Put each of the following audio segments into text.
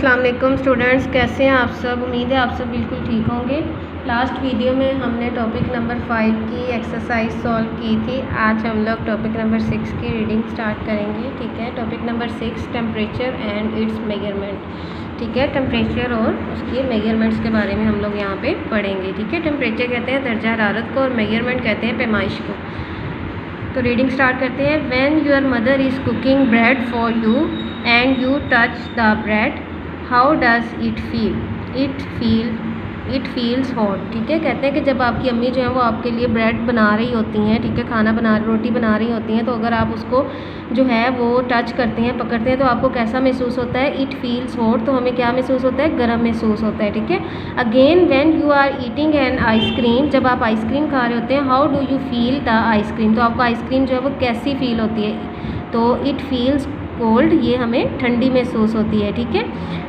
अस्सलाम वालेकुम स्टूडेंट्स, कैसे हैं आप सब। उम्मीद है आप सब बिल्कुल ठीक होंगे। लास्ट वीडियो में हमने टॉपिक नंबर 5 की एक्सरसाइज सॉल्व की थी। आज हम लोग टॉपिक नंबर 6 की रीडिंग स्टार्ट करेंगे। ठीक है, topic number 6 temperature and it's measurement. ठीक है, टेम्परेचर और उसके मेजरमेंट्स के बारे में हम लोग यहाँ पे पढ़ेंगे। ठीक है, टेम्परेचर कहते हैं दर्जा हरारत को और मेजरमेंट कहते हैं पैमाइश को। तो रीडिंग स्टार्ट करते हैं। When your mother is cooking bread for you and you touch the bread, how does it feel? It feels hot. ठीक है, कहते हैं कि जब आपकी अम्मी जो है वो आपके लिए ब्रेड बना रही होती हैं, ठीक है, रोटी बना रही होती हैं, तो अगर आप उसको जो है वो टच करते हैं, पकड़ते हैं, तो आपको कैसा महसूस होता है? It feels hot. तो हमें क्या महसूस होता है? गर्म महसूस होता है। ठीक है, again when you are eating an ice cream, जब आप आइसक्रीम खा रहे होते हैं, how do you feel the ice cream? तो आपको आइसक्रीम जो है वो कैसी फील होती है? तो इट फील्स कोल्ड, ये हमें ठंडी महसूस होती है। ठीक है,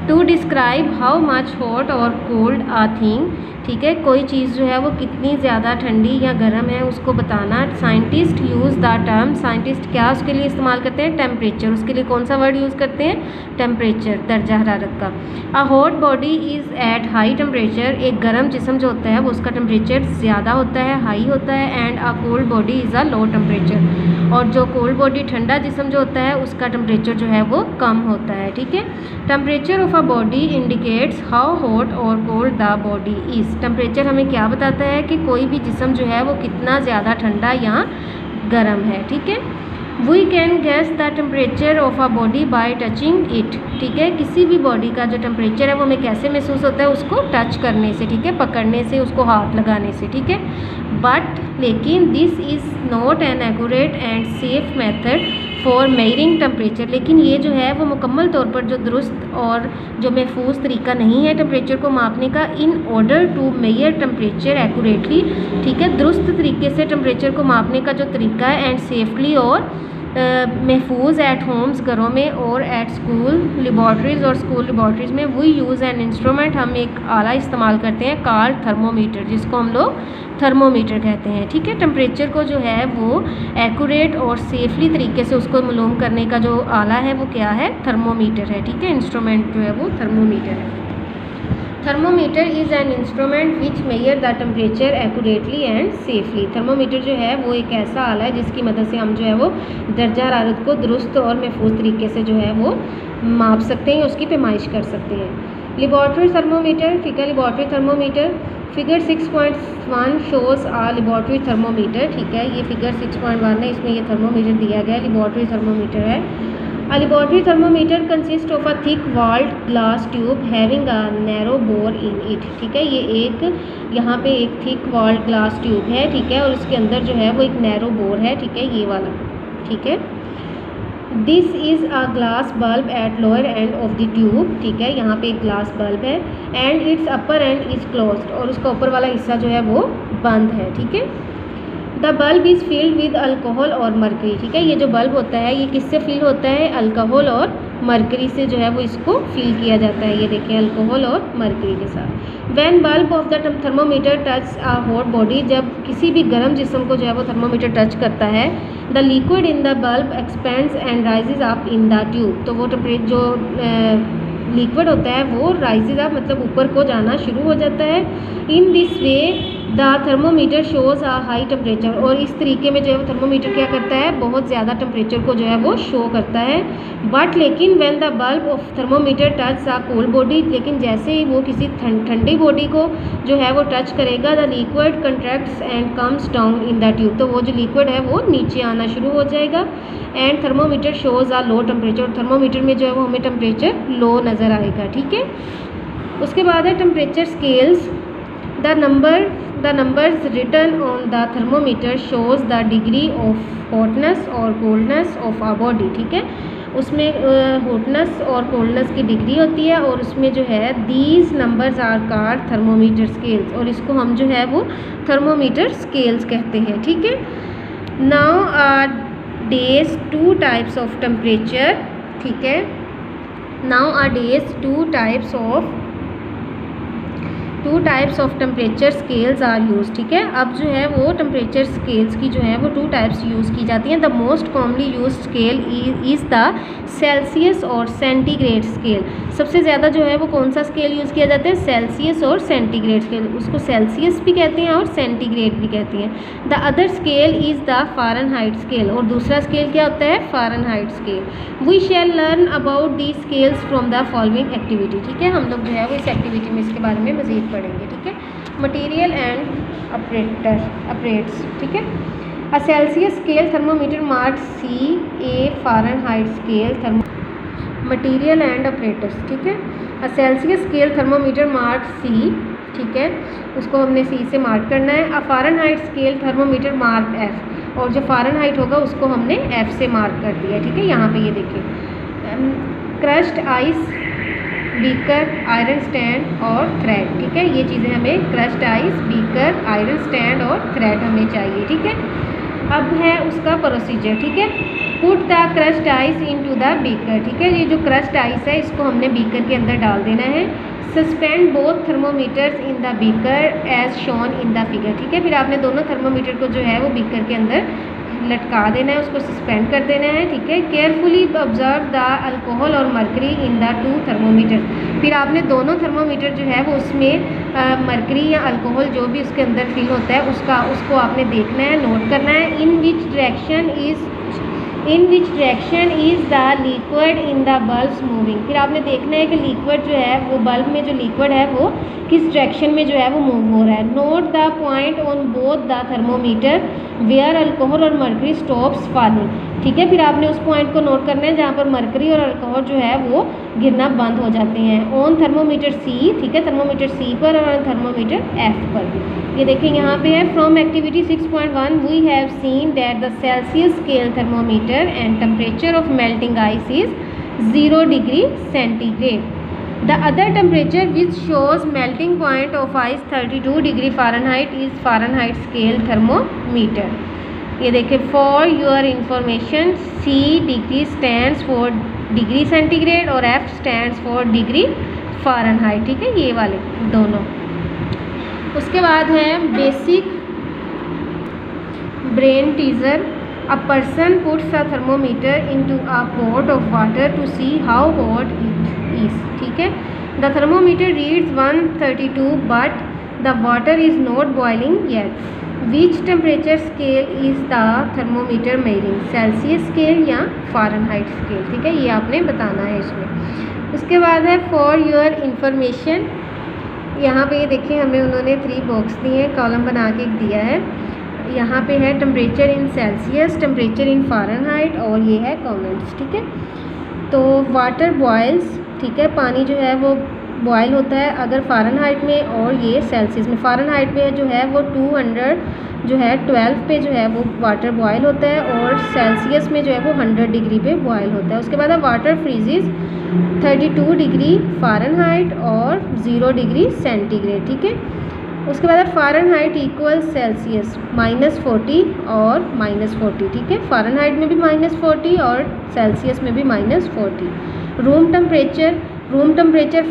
to describe how much hot और कोल्ड आ थिंग, ठीक है, कोई चीज़ जो है वो कितनी ज़्यादा ठंडी या गर्म है उसको बताना। Scientist use the term, scientist क्या उसके लिए इस्तेमाल करते हैं? टेम्परेचर। उसके लिए कौन सा वर्ड यूज़ करते हैं? टेम्परेचर, दर्जा हरारत का। A hot body is at high temperature, एक गर्म जिस्म जो होता है वो उसका टेम्परेचर ज़्यादा होता है, हाई होता है। And a cold body is a low temperature, और जो कोल्ड बॉडी ठंडा जिस्म जो होता है उसका टेम्परेचर जो है वो कम होता है। ठीक है, temperature of a body indicates how hot और cold the body is. Temperature हमें क्या बताता है कि कोई भी जिस्म जो है वो कितना ज़्यादा ठंडा या गर्म है। ठीक है, we can guess the temperature of a body by touching it. ठीक है, किसी भी बॉडी का जो टेम्परेचर है वो हमें कैसे महसूस होता है? उसको टच करने से, ठीक है, पकड़ने से, उसको हाथ लगाने से। ठीक है, बट लेकिन this is not an accurate and safe method for measuring temperature, लेकिन ये जो है वो मुकम्मल तौर पर जो दुरुस्त और जो महफूज तरीका नहीं है टेम्परेचर को मापने का। In order to measure temperature accurately, ठीक है, दुरुस्त तरीके से टेम्परेचर को मापने का जो तरीका है, एंड सेफली और महफूज एट होम्स, घरों में, और एट स्कूल लेबॉर्ट्रीज़, और स्कूल लेबॉर्ट्रीज़ में, वी यूज़ एन इंस्ट्रूमेंट, हम एक आला इस्तेमाल करते हैं, कॉल्ड थर्मोमीटर, जिसको हम लोग थर्मोमीटर कहते हैं। ठीक है, टेम्परेचर को जो है वो एक्यूरेट और सेफली तरीके से उसको मालूम करने का जो आला है वो क्या है? थर्मोमीटर है। ठीक है, इंस्ट्रूमेंट जो है वो थर्मोमीटर है। Thermometer is an instrument which measure the temperature accurately and safely. Thermometer जो है वो एक ऐसा आला है जिसकी मदद से हम जो है वो दर्जा हरारत को दुरुस्त और महफूज तरीके से जो है वो माप सकते हैं, उसकी पैमाइश कर सकते हैं। लेबॉर्ट्री थर्मोमीटर, ठीक है, लेबॉर्ट्री थर्मोमीटर, फिगर 6.1 शोज़ आ लेबॉर्ट्री थर्मोमीटर। ठीक है, ये फिगर 6.1 है, इसमें ये थर्मोमीटर दिया गया है, लेबॉर्ट्री थर्मोमीटर है। A laboratory thermometer consists of a thick walled glass tube having a narrow bore in it। ठीक है, ये एक यहाँ पे एक thick walled glass tube है, ठीक है, और इसके अंदर जो है वो एक narrow bore है, ठीक है, ये वाला। ठीक है, this is a glass bulb at lower end of the tube. ठीक है, यहाँ पे एक ग्लास बल्ब है, and it's upper and is closed, और उसका ऊपर वाला हिस्सा जो है वो बंद है। ठीक है, the bulb is filled with alcohol और मरकरी। ठीक है, ये जो बल्ब होता है ये किससे फिल होता है? अल्कोहल और मरकरी से जो है वो इसको फिल किया जाता है। ये देखिए, अल्कोहल और मरकरी के साथ। When bulb of the thermometer touch a hot body, जब किसी भी गर्म जिस्म को जो है वो थर्मोमीटर टच करता है, the liquid in the bulb expends and rises up in the tube. तो वो टेम्परेचर जो लिक्विड होता है वो राइजेज अप, मतलब ऊपर को जाना शुरू हो जाता है। In this way the thermometer shows a high temperature, और इस तरीके में जो है वो थर्मोमीटर क्या करता है? बहुत ज़्यादा टेम्परेचर को जो है वो शो करता है। बट लेकिन when the bulb of thermometer touch a cold body, लेकिन जैसे ही वो किसी ठंडी बॉडी को जो है वो टच करेगा, the liquid contracts and comes down in the tube, तो वो जो लिक्विड है वो नीचे आना शुरू हो जाएगा। And thermometer shows a low temperature, thermometer में जो है वो हमें टेम्परेचर लो नज़र आएगा। ठीक है, उसके बाद है temperature scales. The numbers written on the thermometer shows the degree of hotness और कोल्डनेस ऑफ आ बॉडी। ठीक है, उसमें हॉटनेस और कोल्डनेस की डिग्री होती है, और उसमें जो है these numbers are called thermometer scales, और इसको हम जो है वो थर्मोमीटर स्केल्स कहते हैं। ठीक है, nowadays two types of temperature. ठीक है, nowadays two types of two types of temperature scales are use. ठीक है, अब जो है वो टेम्परेचर स्केल्स की जो है वो 2 टाइप्स यूज़ की जाती हैं। The most commonly use scale is the Celsius और सेंटीग्रेड स्केल। सबसे ज़्यादा जो है वो कौन सा स्केल यूज़ किया जाता है? सेल्सियस और सेंटीग्रेड स्केल। उसको सेल्सियस भी कहते हैं और सेंटीग्रेड भी कहते हैं। The other scale is the Fahrenheit scale, और दूसरा स्केल क्या होता है? Fahrenheit scale. We shall learn about the scales from the following activity. ठीक है, हम लोग जो है वो इस एक्टिविटी में इसके बारे में मज़ीद पढ़ेंगे। ठीक है, मटेरियल एंड ऑपरेट्स। ठीक है, a Celsius scale thermometer mark C, a Fahrenheit scale material and operators. ठीक है, a Celsius scale thermometer mark C, ठीक है, उसको हमने सी से मार्क करना है। A Fahrenheit scale thermometer mark F, और जो फ़ारेनहाइट होगा उसको हमने एफ से मार्क कर दिया। ठीक है, यहाँ पे ये देखिए, crushed ice, beaker, iron stand और थ्रेड। ठीक है, ये चीज़ें हमें crushed ice, beaker, iron stand और थ्रेड हमें चाहिए। ठीक है, अब है उसका प्रोसीजर। ठीक है, put the crushed ice into the beaker. ठीक है, ये जो क्रश्ड आइस है इसको हमने बीकर के अंदर डाल देना है। Suspend both thermometers in the beaker as shown in the figure. ठीक है, फिर आपने दोनों थर्मोमीटर को जो है वो बीकर के अंदर लटका देना है, उसको सस्पेंड कर देना है। ठीक है, केयरफुली ऑब्जर्व द अल्कोहल और मरकरी इन द 2 थर्मोमीटर। फिर आपने दोनों थर्मोमीटर जो है वो उसमें मरकरी या अल्कोहल जो भी उसके अंदर फिल होता है उसको आपने देखना है, नोट करना है। In which direction is the liquid in the bulb moving. फिर आपने देखना है कि लिक्विड जो है वो बल्ब में जो लिक्विड है वो किस डायरेक्शन में जो है वो मूव हो रहा है। Note the point on both the thermometer where alcohol और मरकरी स्टॉप्स फॉलिंग। ठीक है, फिर आपने उस पॉइंट को नोट करना है जहाँ पर मरकरी और अल्कोहल जो है वो गिरना बंद हो जाते हैं। ऑन थर्मोमीटर सी, ठीक है, थर्मोमीटर सी पर, और ऑन थर्मोमीटर एफ पर। ये देखिए यहाँ पे है, from activity 6.1 we have seen that the Celsius scale thermometer and temperature of melting ice is 0 degree centigrade. The other temperature which shows melting point of ice 32 degree Fahrenheit is Fahrenheit scale thermometer। ये देखिए, for your information C degree stands for degree centigrade और F stands for degree Fahrenheit. ठीक है, ये वाले दोनों। उसके बाद है basic brain teaser. A person puts a thermometer into a pot of water to see how hot it is। ठीक है, the thermometer reads 132 but the water is not boiling yet। Which temperature scale is the thermometer measuring? Celsius scale या Fahrenheit scale. ठीक है, ये आपने बताना है इसमें। उसके बाद है फॉर योर इंफॉर्मेशन। यहाँ पे ये देखिए हमें उन्होंने 3 बॉक्स दिए हैं, कॉलम बना के दिया है। यहाँ पे है temperature in Celsius, temperature in Fahrenheit, और ये है कमेंट्स। ठीक है, तो वाटर बॉयल्स, ठीक है, पानी जो है वो बॉयल होता है अगर फ़ारेनहाइट में, और ये सेल्सियस में। फ़ारेनहाइट में जो है वो 212 पे जो है वो वाटर बॉयल होता है, और सेल्सियस में जो है वो 100 डिग्री पे बॉयल होता है। उसके बाद है वाटर फ्रीजेज 32 डिग्री फ़ारेनहाइट और 0 डिग्री सेंटीग्रेड। ठीक है, उसके बाद फ़ारेनहाइट इक्वल सेल्सियस -40 और -40। ठीक है, फ़ारेनहाइट में भी -40 और सेल्सियस में भी -40। रूम टेम्परेचर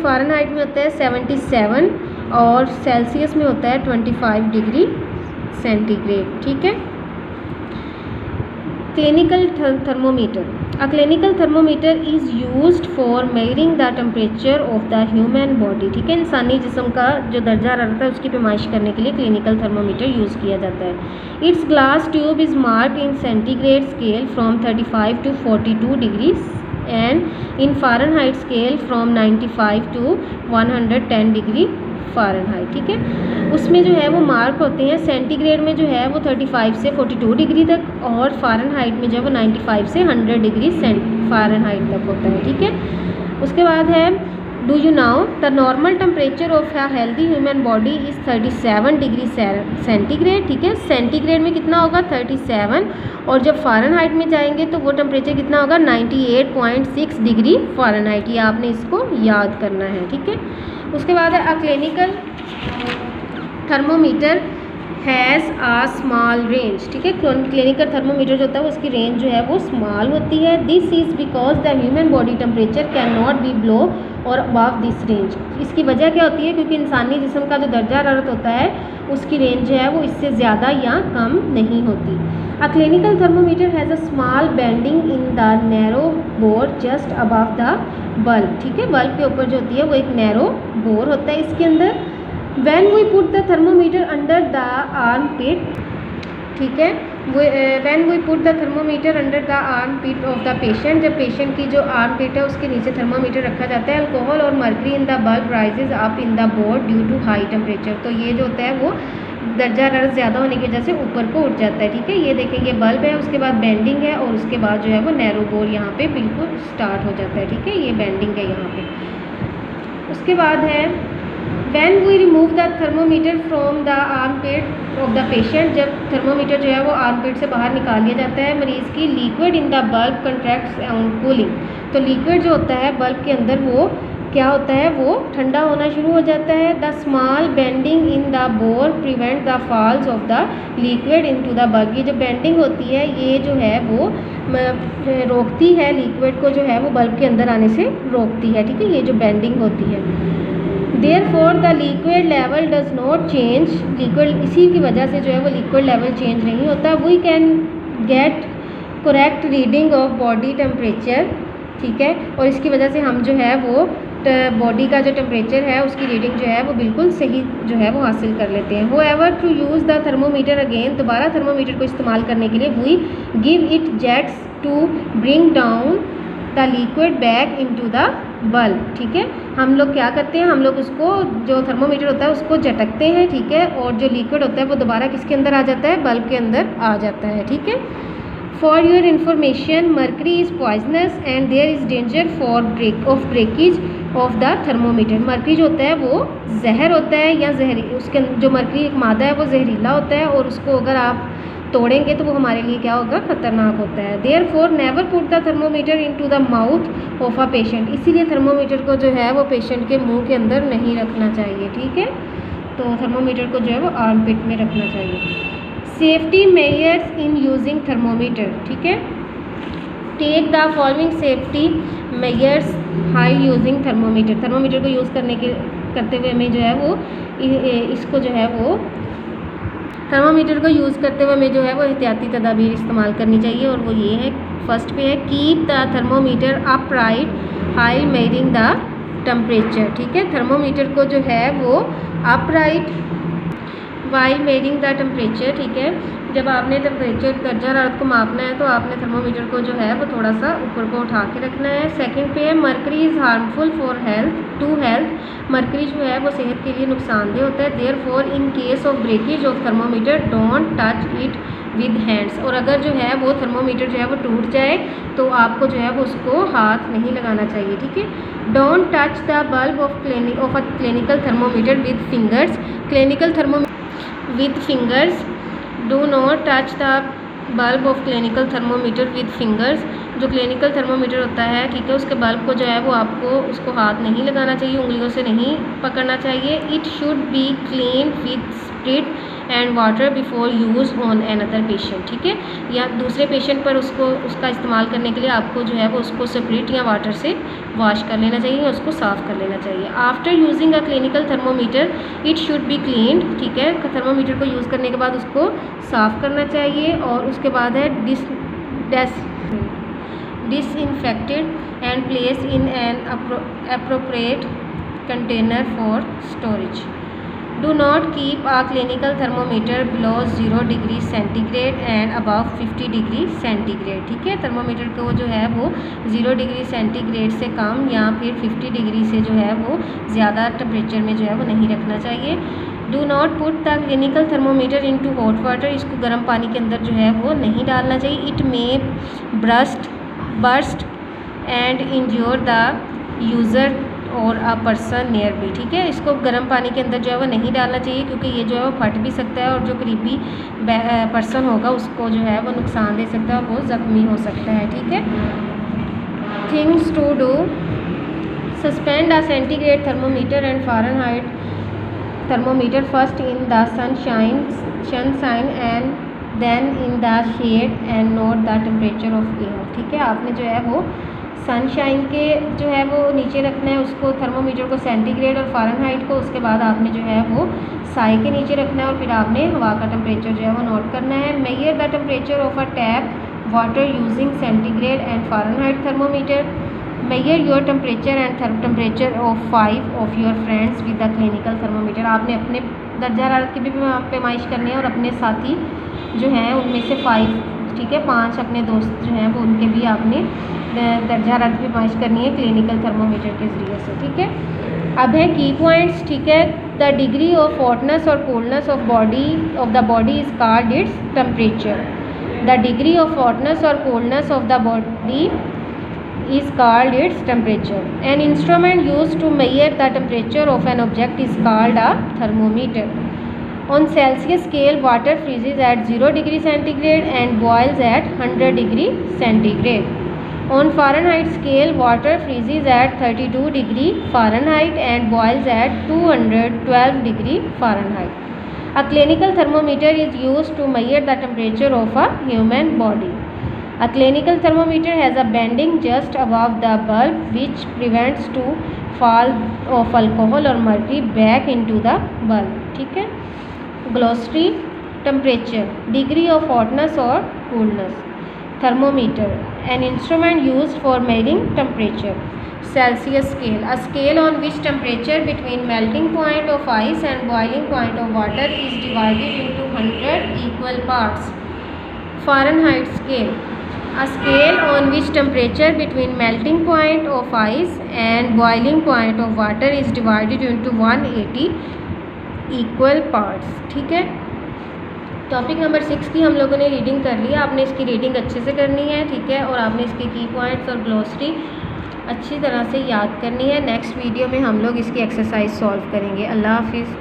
फ़ारेनहाइट में होता है 77 और सेल्सियस में होता है 25 डिग्री सेंटीग्रेड। ठीक है, clinical thermometer. A clinical thermometer is used for measuring the temperature of the human body. ठीक है, इंसानी जिस्म का जो दर्जा रहता है उसकी पैमाइश करने के लिए क्लिनिकल थर्मोमीटर यूज़ किया जाता है। It's glass tube is marked in centigrade scale from 35 to 42 degrees and in Fahrenheit scale from 95 to 110 degree Fahrenheit. ठीक है, उसमें जो है वो मार्क होते हैं, सेंटीग्रेड में जो है वो 35 से 42 डिग्री तक, और फ़ारेनहाइट में जो है वो 95 से 100 डिग्री फ़ारेनहाइट तक होता है। ठीक है, उसके बाद है do you now the normal temperature of a healthy human body is 37 degree centigrade. ठीक है, सेंटीग्रेड में कितना होगा 37, और जब फ़ारेनहाइट में जाएंगे तो वो टेम्परेचर कितना होगा 98.6 डिग्री फ़ारेनहाइट। ये आपने इसको याद करना है। ठीक है, उसके बाद है a clinical thermometer has a small range, ठीक है। क्लिनिकल थर्मोमीटर जो होता है वो उसकी रेंज जो है वो स्मॉल होती है। This is because the human body temperature can not be below और अबव दिस रेंज। इसकी वजह क्या होती है, क्योंकि इंसानी जिस्म का जो दर्जा हरारत होता है उसकी रेंज जो है वो इससे ज़्यादा या कम नहीं होती। अ clinical thermometer has a small bending in the narrow bore just above the bulb, ठीक है। बल्ब के ऊपर जो होती है वो एक नैरो बोर होता है इसके अंदर। When we put the thermometer under the armpit, ठीक है, when we put the thermometer under the armpit of the patient, जब पेशेंट की जो आर्मपिट है उसके नीचे थर्मोमीटर रखा जाता है, अल्कोहल और mercury in the bulb rises up in the bore due to high temperature, तो ये जो होता है वो दर्जा हरारत ज़्यादा होने की वजह से ऊपर को उठ जाता है, ठीक है। ये देखें ये बल्ब है, उसके बाद बेंडिंग है और उसके बाद जो है वो नैरो बोर यहाँ पे बिल्कुल स्टार्ट हो जाता है, ठीक है। ये बेंडिंग है यहाँ पे। उसके बाद है When we remove the thermometer from the armpit of the patient, जब थर्मोमीटर जो है वो आर्मपिट से बाहर निकाल लिया जाता है मरीज़ की, liquid in the bulb contracts on cooling, तो लिक्विड जो होता है बल्ब के अंदर वो क्या होता है, वो ठंडा होना शुरू हो जाता है। The small bending in the bore prevent the falls of the liquid into the bulb, ये जो बेंडिंग होती है ये जो है वो रोकती है लिक्विड को, जो है वो बल्ब के अंदर आने से रोकती है, ठीक है। ये जो बेंडिंग होती है, Therefore the liquid level does not change, liquid इसी की वजह से जो है वो लिक्विड लेवल चेंज नहीं होता। We can get correct reading of body temperature, ठीक है, और इसकी वजह से हम जो है वो बॉडी का जो टेम्परेचर है उसकी रीडिंग जो है वो बिल्कुल सही जो है वो हासिल कर लेते हैं। However to use the thermometer again, दोबारा थर्मोमीटर को इस्तेमाल करने के लिए we give it jets to bring down the liquid back into the bulb, ठीक है। हम लोग क्या करते हैं, हम लोग उसको जो थर्मोमीटर होता है उसको झटकते हैं, ठीक है, और जो लिक्विड होता है वो दोबारा किसके अंदर आ जाता है, बल्ब के अंदर आ जाता है, ठीक है। For your information, mercury is poisonous and there is danger for breakage of the thermometer. Mercury जो होता है वो जहर होता है या उसके जो मर्करी एक मादा है वो जहरीला होता है और उसको अगर आप तोड़ेंगे तो वो हमारे लिए क्या होगा, ख़तरनाक होता है। Therefore never put the thermometer into the mouth of a patient, इसीलिए थर्मोमीटर को जो है वो पेशेंट के मुंह के अंदर नहीं रखना चाहिए, ठीक है। तो थर्मोमीटर को जो है वो आर्मपिट में रखना चाहिए। Safety measures in using thermometer, ठीक है। Take the following safety measures high using thermometer, thermometer को यूज़ करते हुए हमें जो है वो इसको जो है वो थर्मोमीटर को यूज़ करते हुए हमें जो है वो एहतियाती तदाबीर इस्तेमाल करनी चाहिए, और वो ये है, फर्स्ट पे है keep the thermometer upright high measuring the temperature, ठीक है। थर्मोमीटर को जो है वो upright while measuring the temperature, ठीक है। जब आपने टेम्परेचर दर्जा हरारत को मापना है तो आपने थर्मोमीटर को जो है वो थोड़ा सा ऊपर को उठा के रखना है। सेकंड पे है mercury is harmful for health, mercury जो है वो सेहत के लिए नुकसानदेह होता है। Therefore in case of breakage of thermometer don't touch it with hands, और अगर जो है वो थर्मोमीटर जो है वो टूट जाए तो आपको जो है वो उसको हाथ नहीं लगाना चाहिए, ठीक है। Don't touch the bulb of a clinical thermometer with fingers, clinical thermometer with fingers, do not touch the bulb of clinical thermometer with fingers, जो क्लिनिकल थर्मोमीटर होता है, ठीक है, उसके बल्ब को जो है वो आपको उसको हाथ नहीं लगाना चाहिए, उंगलियों से नहीं पकड़ना चाहिए। It should be clean with spirit and water before use on another patient, ठीक है, या दूसरे पेशेंट पर उसका इस्तेमाल करने के लिए आपको जो है वो उसको स्प्रिट या वाटर से वॉश कर लेना चाहिए या उसको साफ़ कर लेना चाहिए। After using a clinical thermometer it should be cleaned, ठीक है, थर्मोमीटर को यूज़ करने के बाद उसको साफ़ करना चाहिए। और उसके बाद है disinfected and place in an appropriate container for storage. Do not keep a clinical thermometer below 0 degree centigrade and above 50 degree centigrade, ठीक है। थर्मोमीटर को जो है वो 0 डिग्री सेंटीग्रेड से कम या फिर 50 डिग्री से जो है वो ज़्यादा टेम्परेचर में जो है वो नहीं रखना चाहिए। Do not put the clinical thermometer into hot water, इसको गर्म पानी के अंदर जो है वो नहीं डालना चाहिए। It may burst and इंज्योर the user और अ पर्सन नियर बी, ठीक है, इसको गर्म पानी के अंदर जो है वो नहीं डालना चाहिए क्योंकि ये जो है वो फट भी सकता है और जो करीबी पर्सन होगा उसको जो है वो नुकसान दे सकता है और वो ज़ख्मी हो सकता है, ठीक है। Things to do, suspend a centigrade thermometer and Fahrenheit thermometer first in the sunshine and then in the shade and note the temperature of air। ठीक है, आपने जो है वो सनशाइन के जो है वो नीचे रखना है उसको, थर्मोमीटर को सेंटीग्रेड और फ़ारेनहाइट को, उसके बाद आपने जो है वो साई के नीचे रखना है और फिर आपने हवा का टेम्परेचर जो है वो नोट करना है। Measure the temperature of a tap water using centigrade and Fahrenheit thermometer. Major your temperature and temperature of 5 of your friends with the clinical thermometer. आपने अपने दर्जा हरारत की भी पैमाइश करनी है और अपने साथी जो हैं उनमें से 5, ठीक है, 5 अपने दोस्त जो हैं वो उनके भी आपने दर्जा हरारत की पैमाइश करनी है क्लिनिकल थर्मोमीटर के ज़रिए से। ठीक है, अब है की पॉइंट्स। ठीक है, द डिग्री ऑफ हॉटनेस और coldness of the body is called its temperature. The degree of hotness और coldness of the body is called its temperature. An instrument used to measure the temperature of an object is called a thermometer. On Celsius scale, water freezes at 0 degree centigrade and boils at 100 degree centigrade. On Fahrenheit scale, water freezes at 32 degree Fahrenheit and boils at 212 degree Fahrenheit. A clinical thermometer is used to measure the temperature of a human body. A clinical thermometer has a bending just above the bulb which prevents to fall of alcohol or mercury back into the bulb। ठीक है, glossary temperature, degree of hotness or coolness। Thermometer, an instrument used for measuring temperature। Celsius scale, a scale on which temperature between melting point of ice and boiling point of water is divided into 100 equal parts। Fahrenheit scale, a scale on which temperature between melting point of ice and boiling point of water is divided into 180 equal parts। ठीक है, topic number 6 की हम लोगों ने reading कर ली। आपने इसकी reading अच्छे से करनी है, ठीक है, और आपने इसके की पॉइंट्स और ग्लोसरी अच्छी तरह से याद करनी है। नेक्स्ट वीडियो में हम लोग इसकी एक्सरसाइज सॉल्व करेंगे। अल्लाह हाफिज़।